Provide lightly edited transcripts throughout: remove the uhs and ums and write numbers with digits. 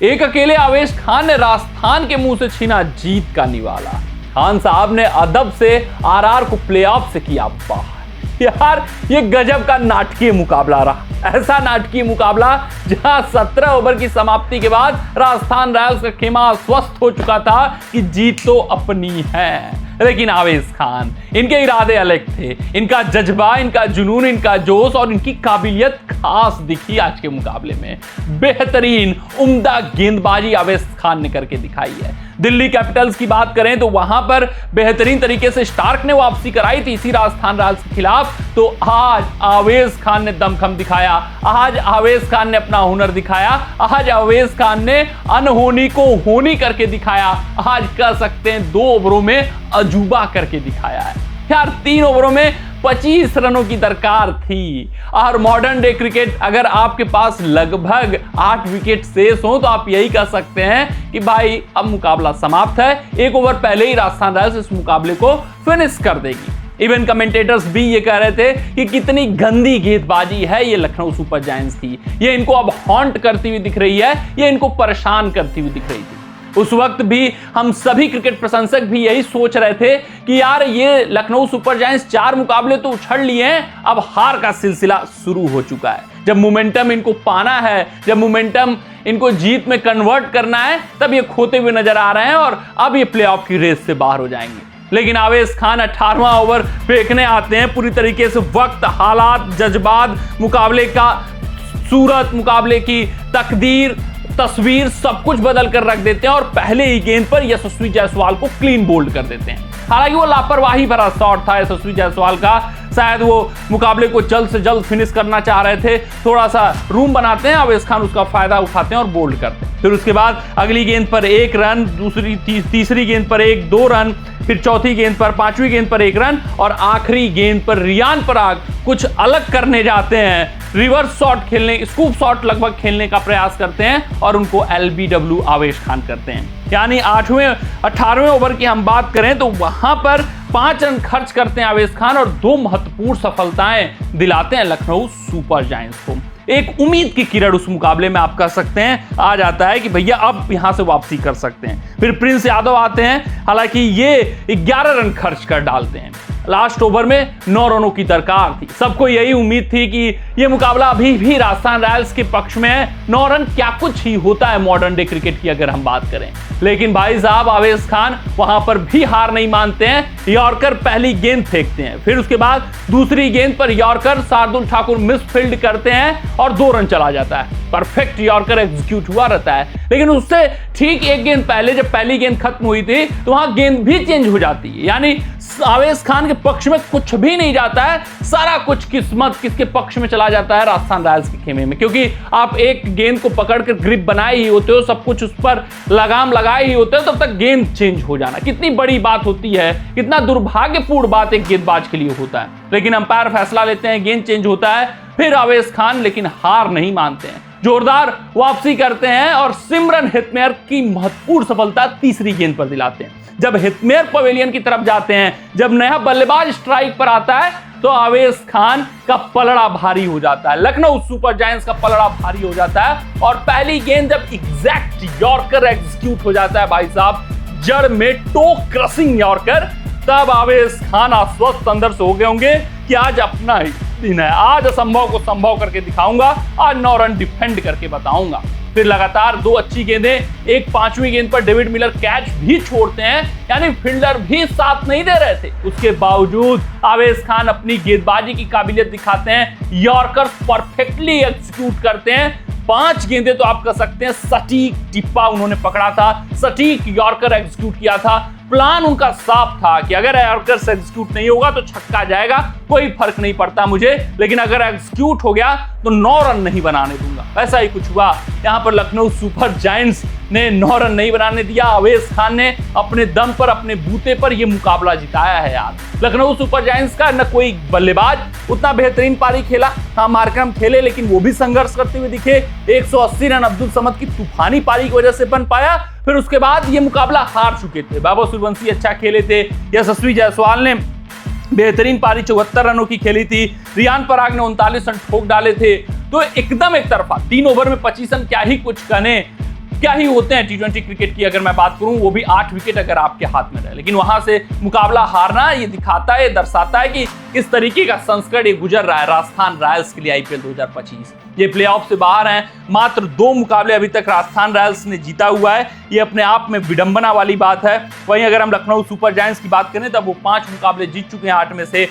एक अकेले आवेश खान ने राजस्थान के मुंह से छीना जीत का निवाला। खान साहब ने अदब से आरआर को प्लेऑफ से किया बाहर। यार ये गजब का नाटकीय मुकाबला रहा। ऐसा नाटकीय मुकाबला जहां 17 ओवर की समाप्ति के बाद राजस्थान रॉयल्स का खेमा स्वस्थ हो चुका था कि जीत तो अपनी है, लेकिन आवेश खान, इनके इरादे अलग थे। इनका जज्बा, इनका जुनून, इनका जोश और इनकी काबिलियत खास दिखी आज के मुकाबले में। बेहतरीन उम्दा गेंदबाजी आवेश खान ने करके दिखाई है। दिल्ली कैपिटल्स की बात करें तो वहां पर बेहतरीन तरीके से स्टार्क ने वापसी कराई थी इसी राजस्थान रॉयल्स के खिलाफ। तो आज आवेश खान ने दमखम दिखाया, आज आवेश खान ने अपना हुनर दिखाया, आज आवेश खान ने अनहोनी को होनी करके दिखाया। आज कह सकते हैं 2 ओवरों में अजूबा करके दिखाया है। यार 3 ओवरों में 25 रनों की दरकार थी। और मॉडर्न डे क्रिकेट अगर आपके पास लगभग 8 विकेट शेष हो तो आप यही कह सकते हैं कि भाई अब मुकाबला समाप्त है। 1 ओवर पहले ही राजस्थान रॉयल्स इस मुकाबले को फिनिश कर देगी। इवन कमेंटेटर्स भी ये कह रहे थे कि कितनी गंदी गेंदबाजी है ये लखनऊ सुपर जायंट्स की, ये इनको अब हॉन्ट करती हुई दिख रही है, ये इनको परेशान करती हुई दिख रही थी। उस वक्त भी हम सभी क्रिकेट प्रशंसक भी यही सोच रहे थे कि यार ये लखनऊ सुपर जायंट्स 4 मुकाबले तो उछल लिए हैं, अब हार का सिलसिला शुरू हो चुका है। जब मोमेंटम इनको पाना है, जब मोमेंटम इनको जीत में कन्वर्ट करना है, तब ये खोते हुए नजर आ रहे हैं और अब ये प्लेऑफ की रेस से बाहर हो जाएंगे। लेकिन आवेश खान 18वां ओवर फेंकने आते हैं, पूरी तरीके से वक्त, हालात, जज्बात, मुकाबले का सूरत, मुकाबले की तकदीर, तस्वीर सब कुछ बदल कर रख देते हैं और पहले ही गेंद पर यशस्वी जायसवाल को क्लीन बोल्ड कर देते हैं। हालांकि वो लापरवाही भरा शॉट था यशस्वी जायसवाल का, शायद वो मुकाबले को जल्द से जल्द फिनिश करना चाह रहे थे, थोड़ा सा रूम बनाते हैं, आवेश खान उसका फायदा उठाते हैं और बोल्ड करते हैं। फिर उसके बाद अगली गेंद पर 1 रन, तीसरी गेंद पर 2 रन, फिर चौथी गेंद पर, 5वीं गेंद पर 1 रन और आखिरी गेंद पर रियान पराग कुछ अलग करने जाते हैं। रिवर्स शॉट खेलने, स्कूप शॉट लगभग खेलने का प्रयास करते हैं और उनको LBW आवेश खान करते हैं। यानी 18वें ओवर की हम बात करें तो वहां पर 5 रन खर्च करते हैं आवेश खान और 2 महत्वपूर्ण सफलताएं दिलाते हैं लखनऊ सुपर जायंट्स को। एक उम्मीद की किरण उस मुकाबले में आप कह सकते हैं आ जाता है कि भैया अब यहां से वापसी कर सकते हैं। फिर प्रिंस यादव आते हैं, हालांकि ये 11 रन खर्च कर डालते हैं। लास्ट ओवर में 9 रनों की दरकार थी। सबको यही उम्मीद थी कि यह मुकाबला अभी भी राजस्थान रॉयल्स के पक्ष में है। 9 रन क्या कुछ ही होता है मॉडर्न डे क्रिकेट की अगर हम बात करें, लेकिन भाई साहब आवेश खान वहां पर भी हार नहीं मानते हैं। यॉर्कर पहली गेंद फेंकते हैं, फिर उसके बाद दूसरी गेंद पर यॉर्कर शार्दुल ठाकुर मिसफील्ड करते हैं और 2 रन चला जाता है। परफेक्ट यॉर्कर एग्जीक्यूट हुआ रहता है, लेकिन उससे ठीक 1 गेंद पहले जब पहली गेंद खत्म हुई थी तो वहां गेंद भी चेंज हो जाती है। यानी आवेश खान के पक्ष में कुछ भी नहीं जाता है, सारा कुछ किस्मत किसके पक्ष में चला जाता है, राजस्थान रॉयल्स के खेमे में। क्योंकि आप एक गेंद को पकड़कर ग्रिप बनाए ही होते हो, सब कुछ उस पर लगाम लगाए ही होते हो, तब तक गेंद चेंज हो जाना कितनी बड़ी बात होती है, कितना दुर्भाग्यपूर्ण बात एक गेंदबाज के लिए होता है। लेकिन अंपायर फैसला लेते हैं, गेंद चेंज होता है, फिर आवेश खान लेकिन हार नहीं मानते हैं, जोरदार वापसी करते हैं और सिमरन हेटमेयर की महत्वपूर्ण सफलता तीसरी गेंद पर दिलाते हैं। जब हेटमेयर पवेलियन की तरफ जाते हैं, जब नया बल्लेबाज स्ट्राइक पर आता है तो आवेश खान का पलड़ा भारी हो जाता है, लखनऊ सुपर जायंट्स का पलड़ा भारी हो जाता है और पहली गेंद जब एग्जैक्ट यॉर्कर एग्जीक्यूट हो जाता है भाई साहब, जड़ में टो क्रशिंग यॉर्कर, तब आवेश खान आश्वस्त अंदर से हो गए होंगे कि आज अपना ही दिन है, आज असंभव को संभव करके दिखाऊंगा, आज 9 रन डिफेंड करके बताऊंगा। फिर लगातार 2 अच्छी गेंदें, एक 5वीं गेंद पर डेविड मिलर कैच भी छोड़ते हैं, यानी फील्डर भी साथ नहीं दे रहे थे, उसके बावजूद आवेश खान अपनी गेंदबाजी की काबिलियत दिखाते हैं, यॉर्कर परफेक्टली एग्जीक्यूट करते हैं। 5 गेंदें तो आप कह सकते हैं सटीक टिप्पा उन्होंने पकड़ा था, सटीक यॉर्कर एग्जीक्यूट किया था। प्लान उनका साफ था कि अगर यॉर्कर से एग्जीक्यूट नहीं होगा तो छक्का जाएगा, कोई फर्क नहीं पड़ता मुझे, लेकिन अगर एग्जीक्यूट हो गया तो 9 रन नहीं बनाने दूंगा। ऐसा ही कुछ हुआ, यहां पर लखनऊ सुपर जायंट्स ने 9 रन नहीं बनाने दिया। आवेश खान ने अपने दम पर, अपने बूते पर यह मुकाबला जिताया है। यार लखनऊ सुपर जायंट्स का न कोई बल्लेबाज उतना बेहतरीन पारी खेला, हाँ मार्करम खेले लेकिन वो भी संघर्ष करते हुए दिखे। 180 रन अब्दुल समद की तूफानी पारी की वजह से बन पाया। फिर उसके बाद ये मुकाबला हार चुके थे, बाबा सूर्यवंशी अच्छा खेले थे, यशस्वी जायसवाल ने बेहतरीन पारी 74 रनों की खेली थी, रियान पराग ने 39 रन ठोक डाले थे। तो एकदम एक तरफा 3 ओवर में 25 रन क्या ही कुछ कहने, क्या ही होते हैं टी20 क्रिकेट की अगर मैं बात करूं, वो भी 8 विकेट अगर आपके हाथ में रहे, लेकिन वहां से मुकाबला हारना ये दिखाता है, दर्शाता है कि किस तरीके का संस्करण ये गुजर रहा है राजस्थान रॉयल्स के लिए आईपीएल 2025। ये प्लेऑफ से बाहर हैं, मात्र 2 मुकाबले अभी तक राजस्थान रॉयल्स ने जीता हुआ है, ये अपने आप में विडंबना वाली बात है। वहीं अगर हम लखनऊ सुपर जायंट्स की बात करें तब वो 5 मुकाबले जीत चुके हैं, 8 में से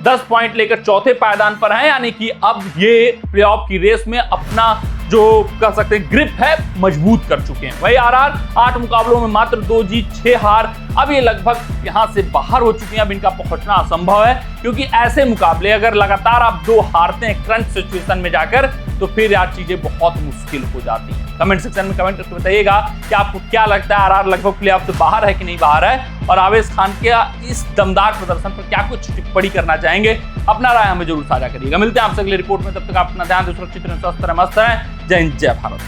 10 पॉइंट लेकर चौथे पायदान पर हैं, यानी कि अब ये प्लेऑफ की रेस में अपना जो कह सकते हैं ग्रिप है मजबूत कर चुके हैं। वही आरआर 8 मुकाबलों में मात्र 2 जीत 6 हार, अब ये लगभग यहां से बाहर हो चुके हैं। अब इनका पहुंचना असंभव है, क्योंकि ऐसे मुकाबले अगर लगातार आप 2 हारते हैं क्रंच सिचुएशन में जाकर, तो फिर यार चीजें बहुत मुश्किल हो जाती हैं। कमेंट सेक्शन में कमेंट करके बताइएगा कि आपको क्या लगता है, आरआर लगभग प्लेऑफ से बाहर है कि नहीं बाहर है, और आवेश खान के इस दमदार प्रदर्शन पर क्या कुछ टिप्पणी करना चाहेंगे, अपना राय हमें जरूर साझा करिएगा। मिलते हैं आपसे अगले रिपोर्ट में, तब तक आप अपना ध्यान दें, सुरक्षित रहें, स्वस्थ रहें, मस्त रहें। जय हिंद, जय भारत।